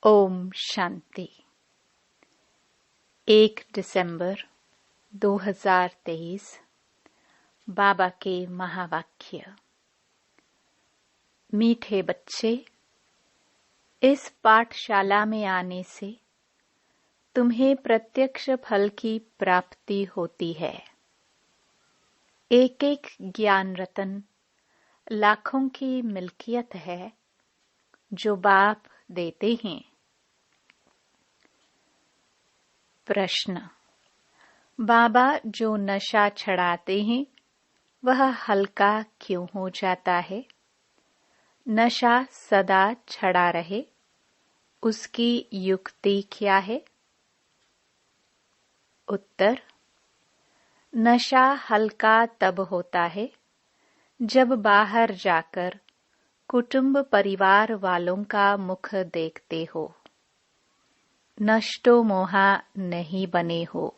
ओम शांति। 1 दिसंबर 2023 बाबा के महावाक्य। मीठे बच्चे, इस पाठशाला में आने से तुम्हें प्रत्यक्ष फल की प्राप्ति होती है। एक एक ज्ञान रतन लाखों की मिल्कियत है जो बाप देते हैं। प्रश्न: बाबा जो नशा छड़ाते हैं वह हल्का क्यों हो जाता है? नशा सदा छड़ा रहे, उसकी युक्ति क्या है? उत्तर: नशा हल्का तब होता है जब बाहर जाकर कुटुंब परिवार वालों का मुख देखते हो, नष्टो मोहा नहीं बने हो।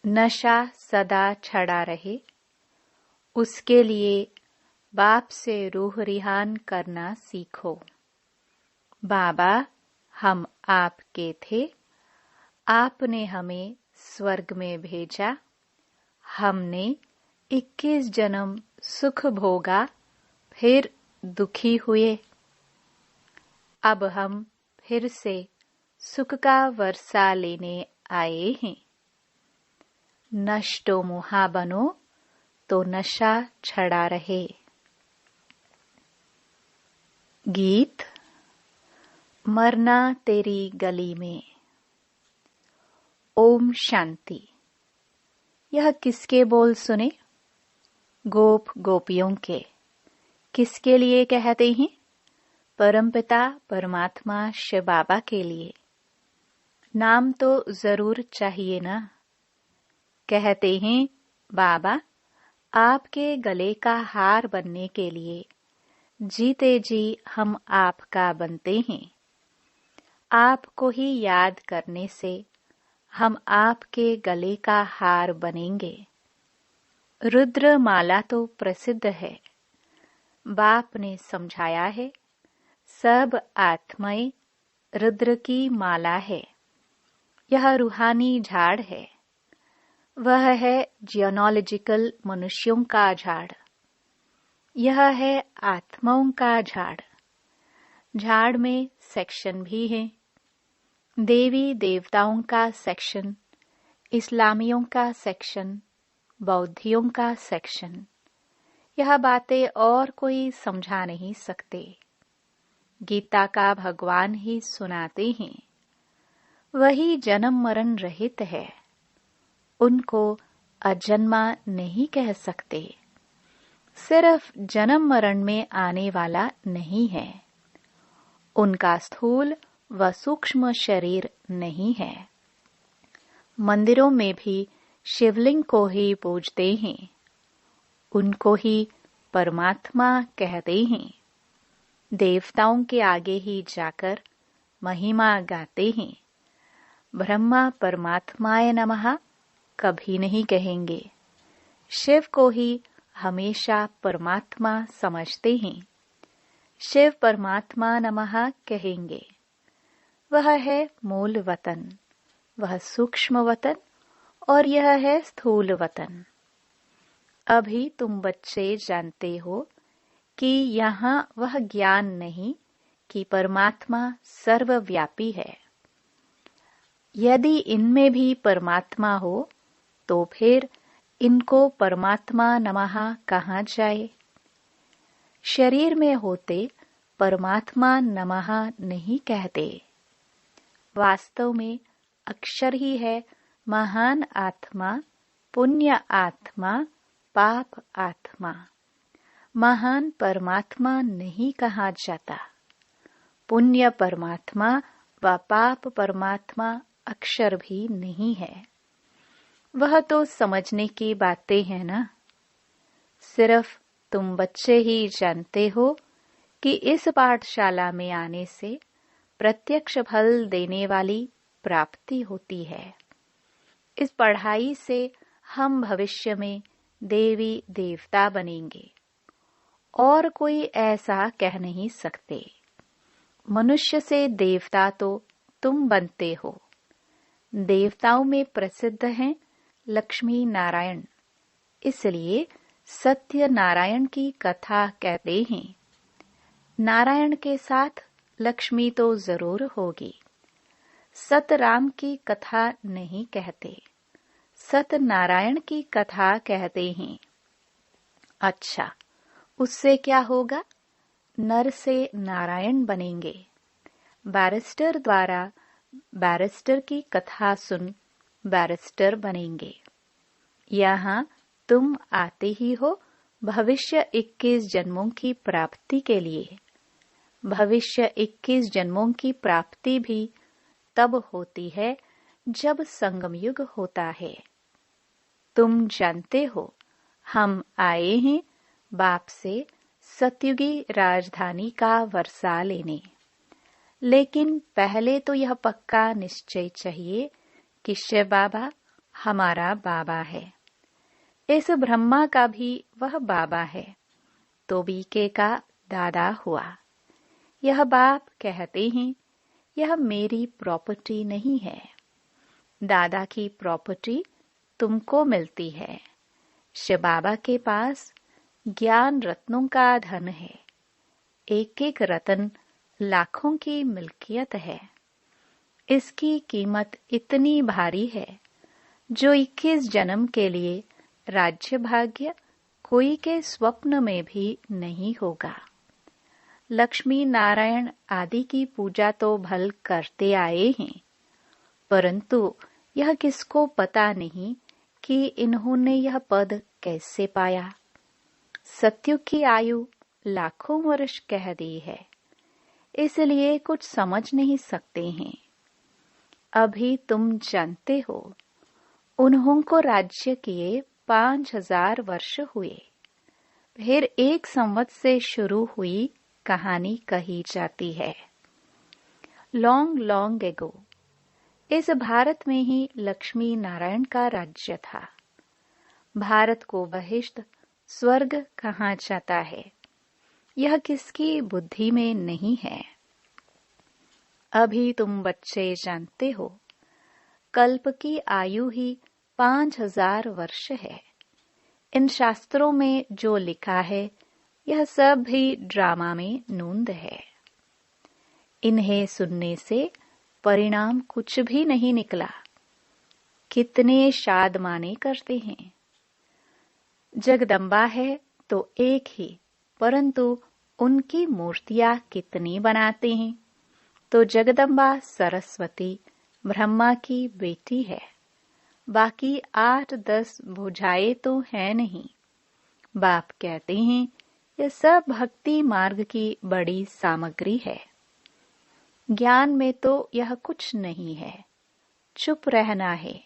नशा सदा छड़ा रहे, उसके लिए बाप से रूह रिहान करना सीखो। बाबा, हम आपके थे, आपने हमें स्वर्ग में भेजा, हमने 21 जन्म सुख भोगा, फिर दुखी हुए। अब हम फिर से सुख का वर्षा लेने आए हैं। नष्टो मोहा बनो तो नशा छड़ा रहे। गीत। मरना तेरी गली में। ओम शांति। यह किसके बोल सुने? गोप गोपियों के। किसके लिए कहते हैं? परमपिता परमात्मा शिव बाबा के लिए। नाम तो जरूर चाहिए ना। कहते हैं, बाबा आपके गले का हार बनने के लिए जीते जी हम आपका बनते हैं। आपको ही याद करने से हम आपके गले का हार बनेंगे। रुद्र माला तो प्रसिद्ध है। बाप ने समझाया है, सब आत्माएं रुद्र की माला है। यह रूहानी झाड़ है। वह है जियोलॉजिकल मनुष्यों का झाड़। यह है आत्माओं का झाड़। झाड़ में सेक्शन भी है। देवी देवताओं का सेक्शन, इस्लामियों का सेक्शन, बौद्धियों का सेक्शन। यह बातें और कोई समझा नहीं सकते। गीता का भगवान ही सुनाते हैं। वही जन्म मरण रहित है। उनको अजन्मा नहीं कह सकते। सिर्फ जन्म मरण में आने वाला नहीं है। उनका स्थूल व सूक्ष्म शरीर नहीं है। मंदिरों में भी शिवलिंग को ही पूजते हैं। उनको ही परमात्मा कहते हैं। देवताओं के आगे ही जाकर महिमा गाते हैं। ब्रह्मा परमात्माय नमः कभी नहीं कहेंगे। शिव को ही हमेशा परमात्मा समझते हैं। शिव परमात्मा नमः कहेंगे। वह है मूल वतन, वह सूक्ष्म वतन और यह है स्थूल वतन। अभी तुम बच्चे जानते हो कि यहाँ वह ज्ञान नहीं कि परमात्मा सर्वव्यापी है। यदि इनमें भी परमात्मा हो तो फिर इनको परमात्मा नमः कहाँ जाए? शरीर में होते परमात्मा नमः नहीं कहते। वास्तव में अक्षर ही है महान आत्मा, पुण्य आत्मा, पाप आत्मा। महान परमात्मा नहीं कहा जाता। पुण्य परमात्मा व पाप परमात्मा अक्षर भी नहीं है। वह तो समझने की बातें हैं ना। सिर्फ तुम बच्चे ही जानते हो कि इस पाठशाला में आने से प्रत्यक्ष फल देने वाली प्राप्ति होती है। इस पढ़ाई से हम भविष्य में देवी देवता बनेंगे और कोई ऐसा कह नहीं सकते। मनुष्य से देवता तो तुम बनते हो। देवताओं में प्रसिद्ध हैं लक्ष्मी नारायण, इसलिए सत्य नारायण की कथा कहते हैं। नारायण के साथ लक्ष्मी तो जरूर होगी। सतराम की कथा नहीं कहते, सतनारायण की कथा कहते हैं। अच्छा, उससे क्या होगा? नर से नारायण बनेंगे। बैरिस्टर द्वारा बैरिस्टर की कथा सुन बैरिस्टर बनेंगे। यहाँ तुम आते ही हो भविष्य 21 जन्मों की प्राप्ति के लिए। भविष्य 21 जन्मों की प्राप्ति भी तब होती है जब संगम युग होता है। तुम जानते हो, हम आए हैं बाप से सतयुगी राजधानी का वर्षा लेने। लेकिन पहले तो यह पक्का निश्चय चाहिए कि शिव बाबा हमारा बाबा है। इस ब्रह्मा का भी वह बाबा है, तो बीके का दादा हुआ। यह बाप कहते हैं, यह मेरी प्रॉपर्टी नहीं है। दादा की प्रॉपर्टी तुमको मिलती है। शिव बाबा के पास ज्ञान रत्नों का धन है। एक एक रत्न लाखों की मिल्कियत है। इसकी कीमत इतनी भारी है जो 21 जन्म के लिए राज्य भाग्य कोई के स्वप्न में भी नहीं होगा। लक्ष्मी नारायण आदि की पूजा तो भल करते आए हैं, परंतु यह किसको पता नहीं कि इन्होंने यह पद कैसे पाया। सतयुग की आयु लाखों वर्ष कह दी है, इसलिए कुछ समझ नहीं सकते हैं। अभी तुम जानते हो, उन्हों को राज्य किए 5000 वर्ष हुए। फिर 1 संवत से शुरू हुई कहानी कही जाती है। लॉन्ग लॉन्ग एगो इस भारत में ही लक्ष्मी नारायण का राज्य था। भारत को बहिष्ठ स्वर्ग कहा जाता है, यह किसकी बुद्धि में नहीं है। अभी तुम बच्चे जानते हो, कल्प की आयु ही 5000 वर्ष है। इन शास्त्रों में जो लिखा है, यह सब भी ड्रामा में नूंद है। इन्हें सुनने से परिणाम कुछ भी नहीं निकला। कितने शाद माने करते हैं। जगदम्बा है तो एक ही, परंतु उनकी मूर्तियां कितनी बनाते हैं। तो जगदम्बा सरस्वती ब्रह्मा की बेटी है। बाकी 8-10 भुजाएं तो है नहीं। बाप कहते हैं, यह सब भक्ति मार्ग की बड़ी सामग्री है। ज्ञान में तो यह कुछ नहीं है। चुप रहना है,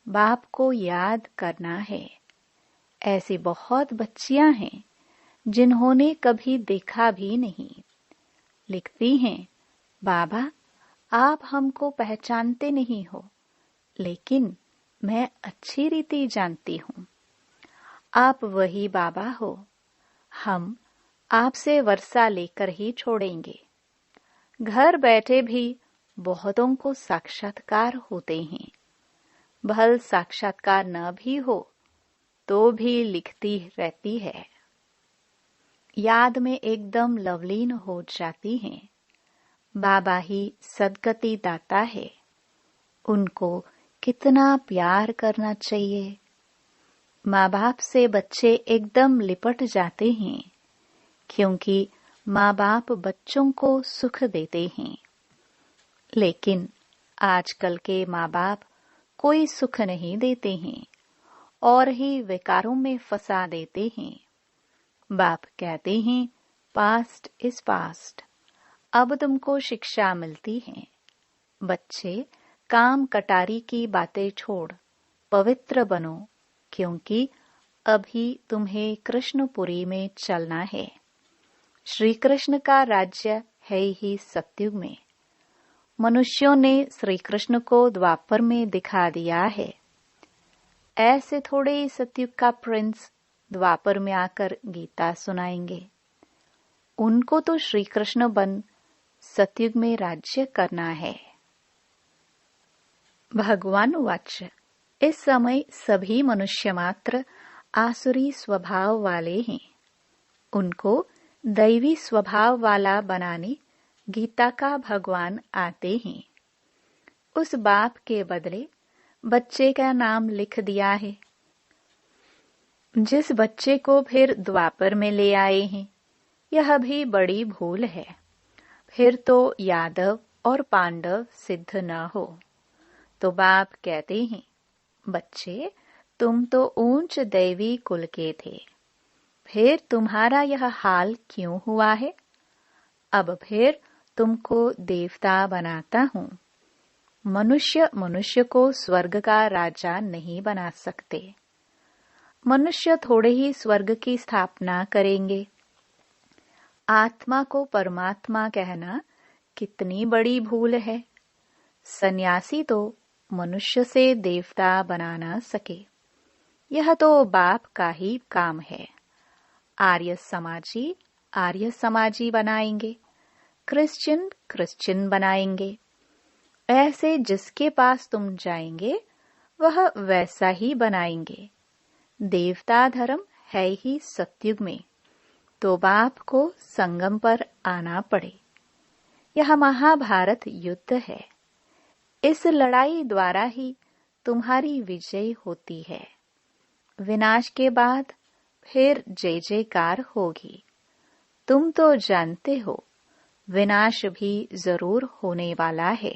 बाप को याद करना है। ऐसी बहुत बच्चियां हैं जिन्होंने कभी देखा भी नहीं। लिखती हैं, बाबा आप हमको पहचानते नहीं हो, लेकिन मैं अच्छी रीति जानती हूँ। आप वही बाबा हो। हम आपसे वर्षा लेकर ही छोड़ेंगे। घर बैठे भी बहुतों को साक्षात्कार होते हैं। भल साक्षात्कार न भी हो तो भी लिखती रहती है। याद में एकदम लवलीन हो जाती हैं। बाबा ही सद्गति दाता है। उनको कितना प्यार करना चाहिए। माँ बाप से बच्चे एकदम लिपट जाते हैं, क्योंकि माँ बाप बच्चों को सुख देते हैं। लेकिन आजकल के माँ बाप कोई सुख नहीं देते हैं और ही विकारों में फंसा देते हैं। बाप कहते हैं, पास्ट इज पास्ट। अब तुमको शिक्षा मिलती है। बच्चे काम कटारी की बातें छोड़ पवित्र बनो, क्योंकि अभी तुम्हें कृष्णपुरी में चलना है। श्री कृष्ण का राज्य है ही सतयुग में। मनुष्यों ने श्री कृष्ण को द्वापर में दिखा दिया है। ऐसे थोड़े सतयुग का प्रिंस द्वापर में आकर गीता सुनाएंगे। उनको तो श्री कृष्ण बन सतयुग में राज्य करना है। भगवान वाच, इस समय सभी मनुष्य मात्र आसुरी स्वभाव वाले हैं। उनको दैवी स्वभाव वाला बनाने गीता का भगवान आते हैं। उस बाप के बदले बच्चे का नाम लिख दिया है। जिस बच्चे को फिर द्वापर में ले आए हैं, यह भी बड़ी भूल है। फिर तो यादव और पांडव सिद्ध न हो। तो बाप कहते हैं, बच्चे तुम तो ऊंच दैवी कुल के थे, फिर तुम्हारा यह हाल क्यों हुआ है? अब फिर तुमको देवता बनाता हूँ। मनुष्य मनुष्य को स्वर्ग का राजा नहीं बना सकते। मनुष्य थोड़े ही स्वर्ग की स्थापना करेंगे। आत्मा को परमात्मा कहना कितनी बड़ी भूल है। सन्यासी तो मनुष्य से देवता बना न सके। यह तो बाप का ही काम है। आर्य समाजी बनाएंगे, क्रिश्चियन क्रिश्चियन बनाएंगे। ऐसे जिसके पास तुम जाएंगे वह वैसा ही बनाएंगे। देवता धर्म है ही सतयुग में, तो बाप को संगम पर आना पड़े। यह महाभारत युद्ध है। इस लड़ाई द्वारा ही तुम्हारी विजय होती है। विनाश के बाद फिर जय जयकार होगी। तुम तो जानते हो विनाश भी जरूर होने वाला है।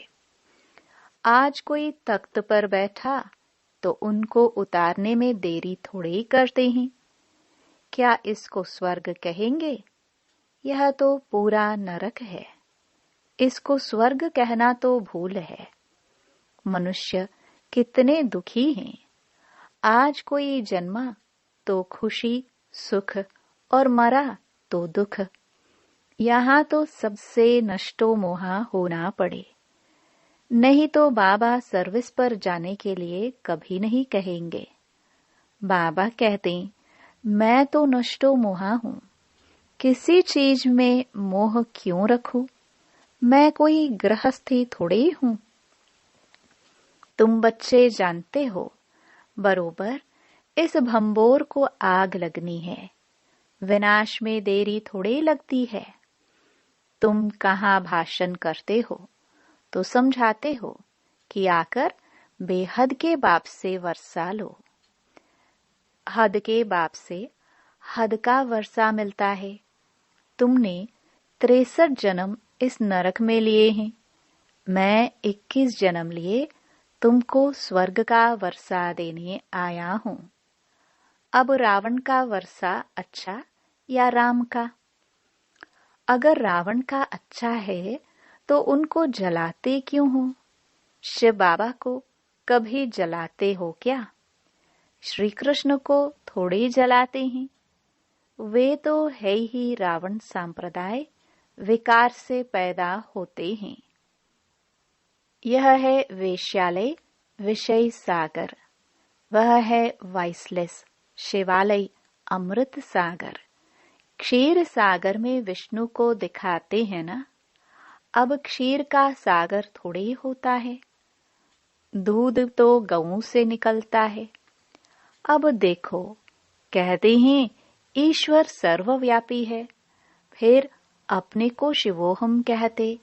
आज कोई तख्त पर बैठा तो उनको उतारने में देरी थोड़ी करते हैं। क्या इसको स्वर्ग कहेंगे? यह तो पूरा नरक है। इसको स्वर्ग कहना तो भूल है। मनुष्य कितने दुखी हैं। आज कोई जन्मा तो खुशी सुख और मरा तो दुख। यहाँ तो सबसे नष्टो मोहा होना पड़े। नहीं तो बाबा सर्विस पर जाने के लिए कभी नहीं कहेंगे। बाबा कहते, मैं तो नष्टो मोहा हूँ। किसी चीज में मोह क्यों रखूं? मैं कोई गृहस्थी थोड़ी हूँ। तुम बच्चे जानते हो, बरोबर इस भंबोर को आग लगनी है। विनाश में देरी थोड़ी लगती है। तुम कहाँ भाषण करते हो तो समझाते हो कि आकर बेहद के बाप से वर्षा लो। हद के बाप से हद का वर्षा मिलता है। तुमने 63 जन्म इस नरक में लिए हैं। मैं 21 जन्म लिए तुमको स्वर्ग का वर्षा देने आया हूँ। अब रावण का वर्षा अच्छा या राम का? अगर रावण का अच्छा है तो उनको जलाते क्यों हो? शिव बाबा को कभी जलाते हो क्या? श्री कृष्ण को थोड़े जलाते हैं। वे तो है ही रावण संप्रदाय, विकार से पैदा होते हैं। यह है वेश्यालय विषय सागर, वह है वाइसलेस शिवालय अमृत सागर। क्षीर सागर में विष्णु को दिखाते हैं ना। अब क्षीर का सागर थोड़ी होता है। दूध तो गऊ से निकलता है। अब देखो, कहते हैं ईश्वर सर्वव्यापी है, फिर अपने को शिवोहम कहते,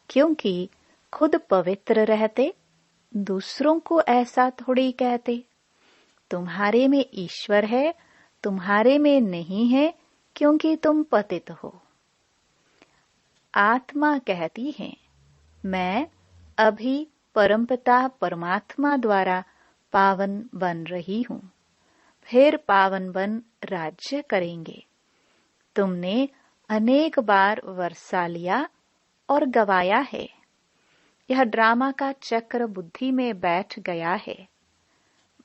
क्योंकि खुद पवित्र रहते। दूसरों को ऐसा थोड़ी कहते। तुम्हारे में ईश्वर है, तुम्हारे में नहीं है, क्योंकि तुम पतित हो। आत्मा कहती है, मैं अभी परमपिता परमात्मा द्वारा पावन बन रही हूँ। फिर पावन बन राज्य करेंगे। तुमने अनेक बार वर्षा लिया और गवाया है। यह ड्रामा का चक्र बुद्धि में बैठ गया है।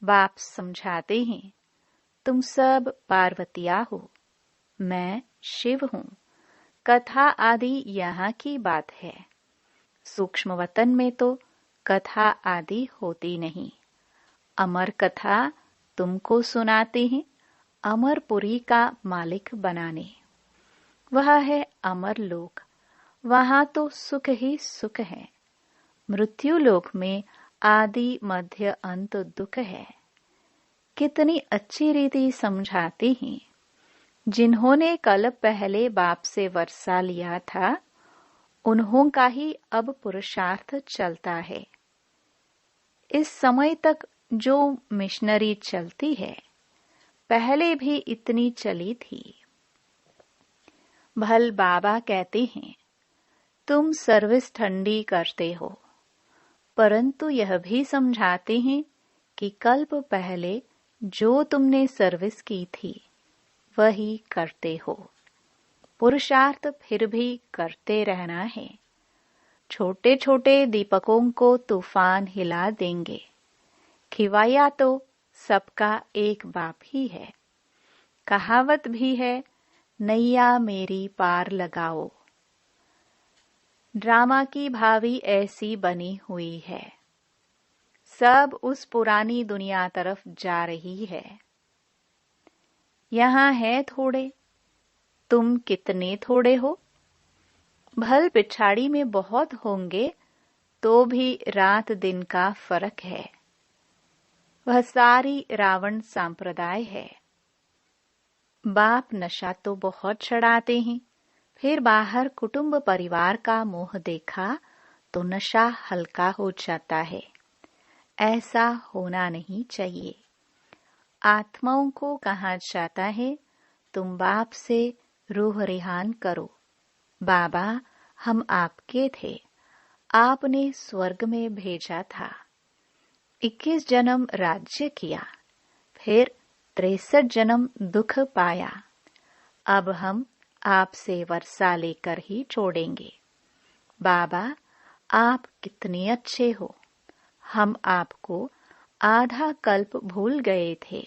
बाप समझाते हैं, तुम सब पार्वतिया हो, मैं शिव हूँ। कथा आदि यहाँ की बात है। सूक्ष्म वतन में तो कथा आदि होती नहीं। अमर कथा तुमको सुनाते हैं अमरपुरी का मालिक बनाने। वह है अमर लोक, वहां तो सुख ही सुख है। मृत्यु लोक में आदि मध्य अंत दुख है। कितनी अच्छी रीति समझाती हैं। जिन्होंने कल पहले बाप से वर्षा लिया था, उन्हों का ही अब पुरुषार्थ चलता है। इस समय तक जो मिशनरी चलती है, पहले भी इतनी चली थी। भल बाबा कहते हैं, तुम सर्विस ठंडी करते हो, परंतु यह भी समझाते हैं कि कल्प पहले जो तुमने सर्विस की थी वही करते हो। पुरुषार्थ फिर भी करते रहना है। छोटे छोटे दीपकों को तूफान हिला देंगे। खिवाया तो सबका एक बाप ही है। कहावत भी है, नैया मेरी पार लगाओ। ड्रामा की भावी ऐसी बनी हुई है। सब उस पुरानी दुनिया तरफ जा रही है। यहाँ है थोड़े, तुम कितने थोड़े हो। भल पिछाड़ी में बहुत होंगे, तो भी रात दिन का फर्क है। वह सारी रावण संप्रदाय है। बाप नशा तो बहुत चढ़ाते हैं, फिर बाहर कुटुंब परिवार का मोह देखा तो नशा हल्का हो जाता है। ऐसा होना नहीं चाहिए। आत्माओं को कहा जाता है, तुम बाप से रूह रिहान करो। बाबा, हम आपके थे, आपने स्वर्ग में भेजा था। 21 जन्म राज्य किया, फिर 63 जन्म दुख पाया। अब हम आपसे वर्षा लेकर ही छोड़ेंगे। बाबा, आप कितने अच्छे हो। हम आपको आधा कल्प भूल गए थे।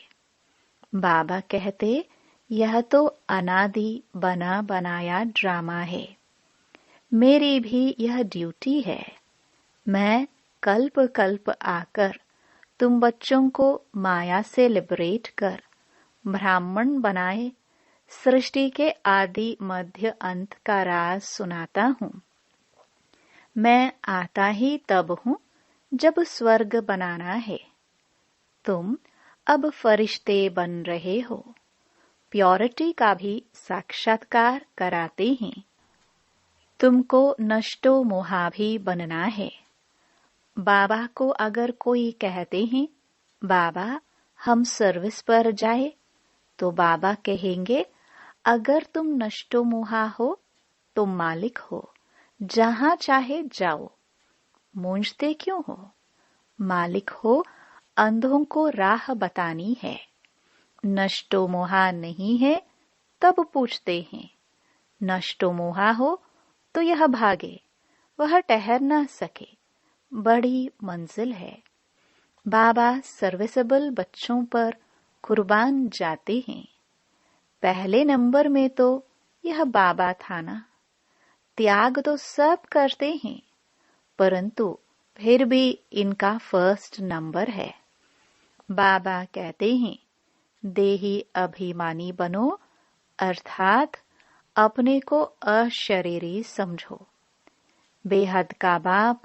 बाबा कहते, यह तो अनादि बना बनाया ड्रामा है। मेरी भी यह ड्यूटी है। मैं कल्प कल्प आकर तुम बच्चों को माया से लिबरेट कर ब्राह्मण बनाए सृष्टि के आदि मध्य अंत का राज सुनाता हूँ। मैं आता ही तब हूँ जब स्वर्ग बनाना है। तुम अब फरिश्ते बन रहे हो। प्योरिटी का भी साक्षात्कार कराते हैं। तुमको नष्टो मोहा भी बनना है। बाबा को अगर कोई कहते हैं, बाबा हम सर्विस पर जाए, तो बाबा कहेंगे, अगर तुम नष्टो मोहा हो तो मालिक हो, जहां चाहे जाओ। मूंझते क्यों हो? मालिक हो, अंधों को राह बतानी है। नष्टो मोहा नहीं है तब पूछते हैं। नष्टो मोहा हो तो यह भागे, वह ठहर न सके। बड़ी मंजिल है। बाबा सर्विसेबल बच्चों पर कुर्बान जाते हैं। पहले नंबर में तो यह बाबा था ना। त्याग तो सब करते हैं, परंतु फिर भी इनका फर्स्ट नंबर है। बाबा कहते हैं, देही अभिमानी बनो, अर्थात अपने को अशरीरी समझो। बेहद का बाप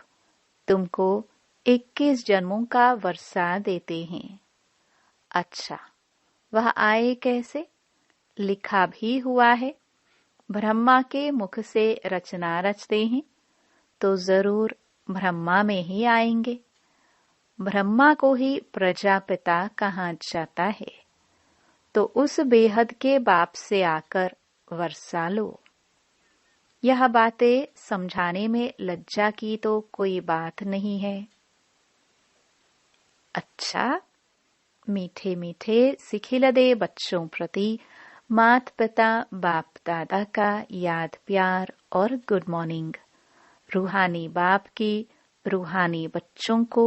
तुमको 21 जन्मों का वर्षा देते हैं। अच्छा, वह आए कैसे? लिखा भी हुआ है। ब्रह्मा के मुख से रचना रचते हैं तो जरूर ब्रह्मा में ही आएंगे। ब्रह्मा को ही प्रजापिता कहा जाता है। तो उस बेहद के बाप से आकर वर्षा लो। यह बातें समझाने में लज्जा की तो कोई बात नहीं है। अच्छा, मीठे मीठे सिखिलदे बच्चों प्रति माता पिता बाप दादा का याद प्यार और गुड मॉर्निंग। रूहानी बाप की रूहानी बच्चों को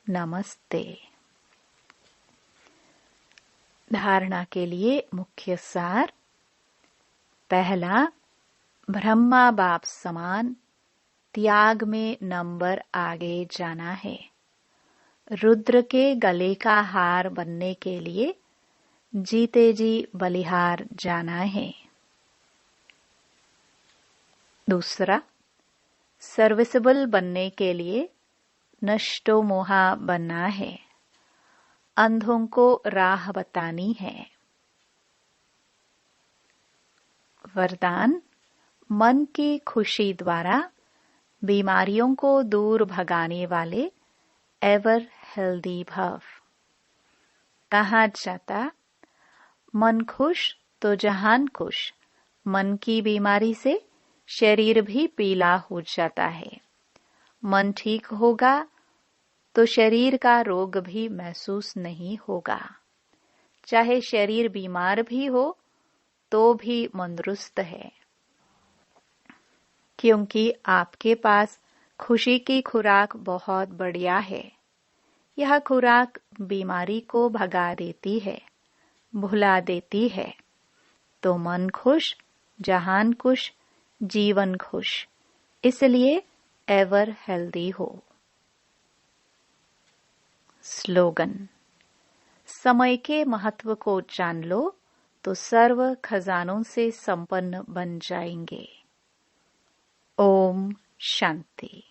नमस्ते। धारणा के लिए मुख्य सार। पहला, ब्रह्मा बाप समान त्याग में नंबर आगे जाना है। रुद्र के गले का हार बनने के लिए जीते जी बलिहार जाना है। दूसरा, सर्विसेबल बनने के लिए नष्टो मोहा बनना है, अंधों को राह बतानी है। वरदान, मन की खुशी द्वारा बीमारियों को दूर भगाने वाले एवर हेल्दी भव। कहा जाता, मन खुश तो जहान खुश। मन की बीमारी से शरीर भी पीला हो जाता है। मन ठीक होगा तो शरीर का रोग भी महसूस नहीं होगा। चाहे शरीर बीमार भी हो तो भी तंदुरुस्त है, क्योंकि आपके पास खुशी की खुराक बहुत बढ़िया है। यह खुराक बीमारी को भगा देती है, भुला देती है। तो मन खुश, जहान खुश, जीवन खुश, इसलिए एवर हेल्दी हो। स्लोगन, समय के महत्व को जान लो तो सर्व खजानों से संपन्न बन जाएंगे। ओम शांति।